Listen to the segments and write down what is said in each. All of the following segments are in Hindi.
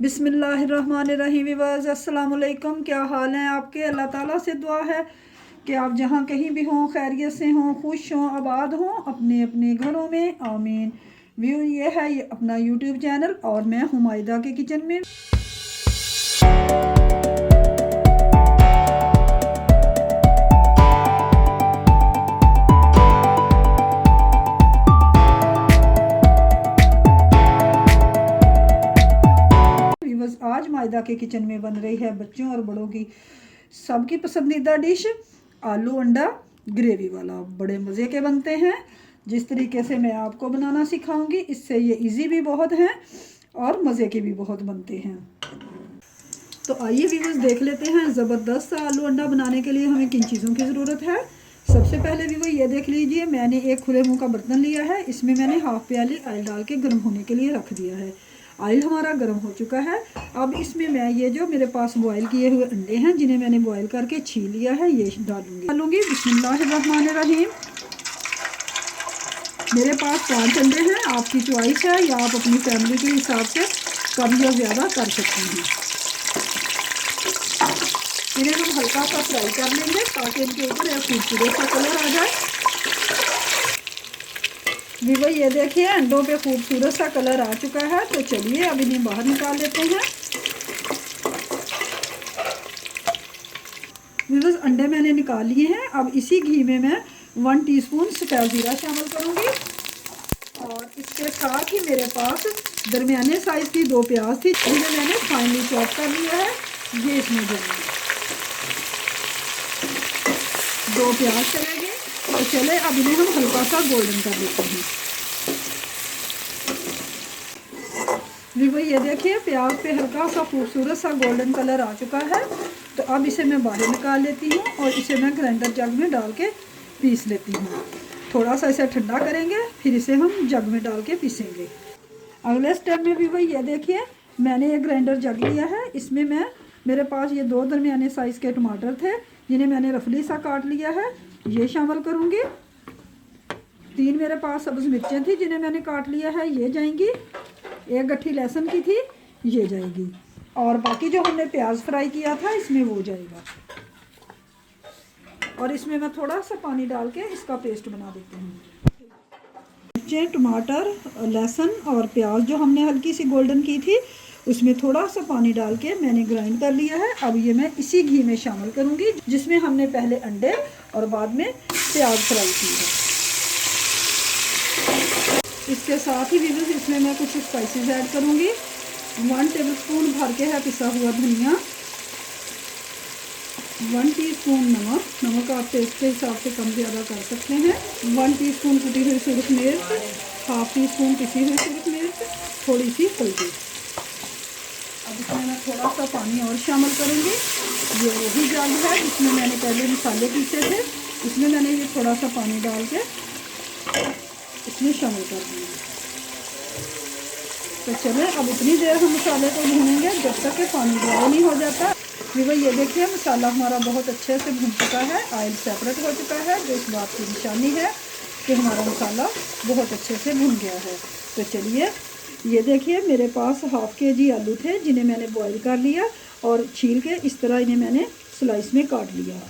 बिस्मिल्लाहिर्रहमानिर्रहीम विवाज़ अस्सलाम वालेकुम। क्या हाल हैं आपके? अल्लाह ताला से दुआ है कि आप जहाँ कहीं भी हों खैरियत से हों, खुश हों, आबाद हों अपने अपने घरों में, आमीन। व्यू ये है ये अपना यूट्यूब चैनल और मैं हुमायदा के किचन में। आज मायदा के किचन में बन रही है बच्चों और बड़ों की सबकी पसंदीदा डिश आलू अंडा ग्रेवी वाला। बड़े मज़े के बनते हैं। जिस तरीके से मैं आपको बनाना सिखाऊंगी इससे ये इजी भी बहुत हैं और मज़े के भी बहुत बनते हैं। तो आइए व्यूअर्स देख लेते हैं। ज़बरदस्त आलू अंडा बनाने के लिए हमें किन चीज़ों की ज़रूरत है। सबसे पहले व्यूअर ये देख लीजिए, मैंने एक खुले मुँह का बर्तन लिया है। इसमें मैंने हाफ प्याली ऑयल डाल के गर्म होने के लिए रख दिया है। ऑयल हमारा गर्म हो चुका है। अब इसमें मैं ये जो मेरे पास बॉयल किए हुए अंडे हैं जिन्हें मैंने बॉयल करके छील लिया है ये डालूंगी। बिस्मिल्लाहिर्रहमानिर्रहीम। मेरे पास 5 अंडे हैं, आपकी चॉइस है या आप अपनी फैमिली के हिसाब से कम या ज़्यादा कर सकते हैं। इन्हें हम हल्का सा फ्राई कर लेंगे ताकि इनके ऊपर एक खूबसूरत सा कलर आ जाए। विवो ये देखिए अंडों पे खूबसूरत सा कलर आ चुका है। तो चलिए अब इन्हें बाहर निकाल लेते हैं। विवो अंडे मैंने निकाल लिए हैं। अब इसी घी में मैं 1 टीस्पून सफ़ेद ज़ीरा शामिल करूंगी और इसके साथ ही मेरे पास दरमियाने साइज़ की 2 प्याज थी जिन्हें मैंने फाइनली चॉप कर लिया है। ये इसमें डालेंगे। 2 प्याज चलेंगे। तो चले अब इन्हें हम हल्का सा गोल्डन कर लेते हैं। विवो ये देखिए प्याज पे हल्का सा खूबसूरत सा गोल्डन कलर आ चुका है। तो अब इसे मैं बाहर निकाल लेती हूँ और इसे मैं ग्राइंडर जग में डाल के पीस लेती हूँ। थोड़ा सा इसे ठंडा करेंगे फिर इसे हम जग में डाल के पीसेंगे। अगले स्टेप में विवो ये देखिए मैंने ये ग्राइंडर जग लिया है। इसमें मेरे पास ये 2 दरमियाने साइज़ के टमाटर थे जिन्हें मैंने रफली सा काट लिया है, ये शामिल करूँगी। 3 मेरे पास सब्ज़ मिर्चें थी जिन्हें मैंने काट लिया है, ये जाएंगी। 1 गट्ठी लहसुन की थी, ये जाएगी। और बाकी जो हमने प्याज फ्राई किया था इसमें वो जाएगा। और इसमें मैं थोड़ा सा पानी डाल के इसका पेस्ट बना देती हूँ। मिर्चें, टमाटर, लहसुन और प्याज जो हमने हल्की सी गोल्डन की थी उसमें थोड़ा सा पानी डाल के मैंने ग्राइंड कर लिया है। अब ये मैं इसी घी में शामिल करूँगी जिसमें हमने पहले अंडे और बाद में प्याज फ्राई की है। इसके साथ ही व्यूअर्स इसमें मैं कुछ स्पाइसेस ऐड करूँगी। 1 टेबलस्पून भर के है पिसा हुआ धनिया, 1 टीस्पून नमक आप टेस्ट के हिसाब से कम ज़्यादा कर सकते हैं। 1 टीस्पून कुटी हुई सुरख मिर्च, हाफ टीस्पून पिसी हुई सुरख मिर्च, थोड़ी सी हल्दी। अब इसमें मैं थोड़ा सा पानी और शामिल करूँगी। ये वही जग है जिसमें मैंने पहले मसाले पीसे थे, इसमें मैंने ये थोड़ा सा पानी डाल के इसमें शामिल कर दूँगी। तो चलिए अब इतनी देर हम मसाले को भूनेंगे जब तक कि पानी ड्राई नहीं हो जाता। विवो ये देखिए मसाला हमारा बहुत अच्छे से भून चुका है, ऑयल सेपरेट हो चुका है, जो इस बात की निशानी है कि हमारा मसाला बहुत अच्छे से भून गया है। तो चलिए ये देखिए मेरे पास हाफ kg आलू थे जिन्हें मैंने बॉईल कर लिया और छील के इस तरह इन्हें मैंने स्लाइस में काट लिया।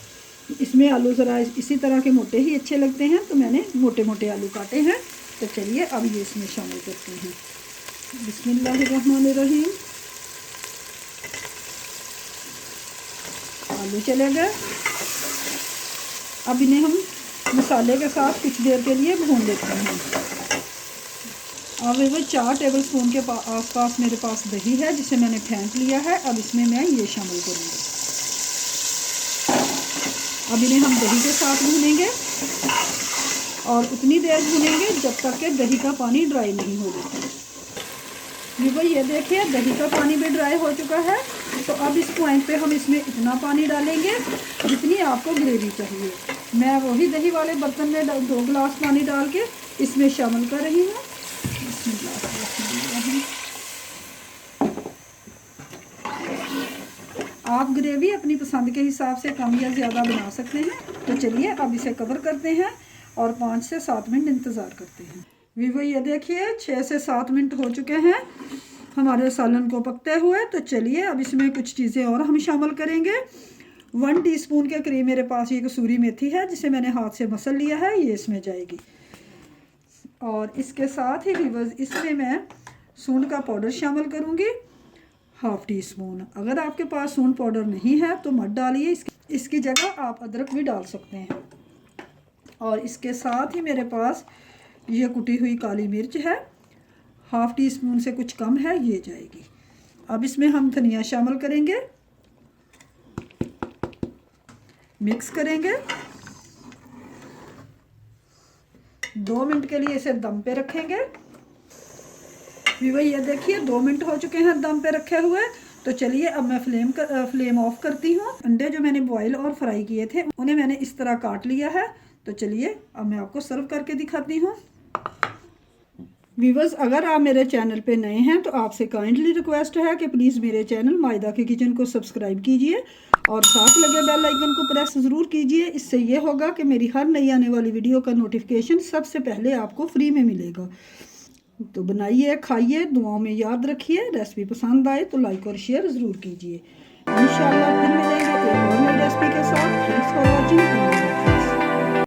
इसमें आलू ज़रा इसी तरह के मोटे ही अच्छे लगते हैं तो मैंने मोटे मोटे आलू काटे हैं। तो चलिए अब ये इसमें शामिल करते हैं। बिस्मिल्लाहिर्रहमानिर्रहीम। आलू चले गए। अब इन्हें हम मसाले के साथ कुछ देर के लिए भून लेते हैं। अब वो 4 टेबलस्पून के आसपास मेरे पास दही है जिसे मैंने फेंट लिया है। अब इसमें मैं ये शामिल करूँगी। अब इन्हें हम दही के साथ भूनेंगे और उतनी देर भूनेंगे जब तक कि दही का पानी ड्राई नहीं हो जाता। विवो ये देखिए दही का पानी भी ड्राई हो चुका है। तो अब इस पॉइंट पे हम इसमें इतना पानी डालेंगे जितनी आपको ग्रेवी चाहिए। मैं वही दही वाले बर्तन में 2 गिलास पानी डाल के इसमें शामिल कर रही हूँ। आप ग्रेवी अपनी पसंद के हिसाब से कम या ज़्यादा बना सकते हैं। तो चलिए अब इसे कवर करते हैं और 5 से 7 मिनट इंतज़ार करते हैं। विवो ये देखिए 6 से 7 मिनट हो चुके हैं हमारे सालन को पकते हुए। तो चलिए अब इसमें कुछ चीज़ें और हम शामिल करेंगे। 1 टीस्पून के करीब मेरे पास ये कसूरी मेथी है, जिसे मैंने हाथ से मसल लिया है, ये इसमें जाएगी। और इसके साथ ही व्यूअर्स इसमें मैं सूंड का पाउडर शामिल करूँगी, 1/2 टीस्पून। अगर आपके पास सूंड पाउडर नहीं है तो मत डालिए, इसकी जगह आप अदरक भी डाल सकते हैं। और इसके साथ ही मेरे पास ये कुटी हुई काली मिर्च है, 1/2 टीस्पून से कुछ कम है, ये जाएगी। अब इसमें हम धनिया शामिल करेंगे, मिक्स करेंगे। 2 मिनट के लिए इसे दम पे रखेंगे। ये देखिए 2 मिनट हो चुके हैं दम पे रखे हुए। तो चलिए अब मैं फ्लेम ऑफ करती हूँ। अंडे जो मैंने बॉईल और फ्राई किए थे उन्हें मैंने इस तरह काट लिया है। तो चलिए अब मैं आपको सर्व करके दिखाती हूँ। व्यूअर्स, अगर आप मेरे चैनल पे नए हैं तो आपसे काइंडली रिक्वेस्ट है कि प्लीज़ मेरे चैनल मायदा की किचन को सब्सक्राइब कीजिए और साथ लगे बेल आइकन को प्रेस ज़रूर कीजिए। इससे ये होगा कि मेरी हर नई आने वाली वीडियो का नोटिफिकेशन सबसे पहले आपको फ्री में मिलेगा। तो बनाइए, खाइए, दुआओं में याद रखिए। रेसिपी पसंद आए तो लाइक और शेयर ज़रूर कीजिए। इंशाल्लाह फिर मिलेंगे एक और नई रेसिपी के साथ। Thanks for watching.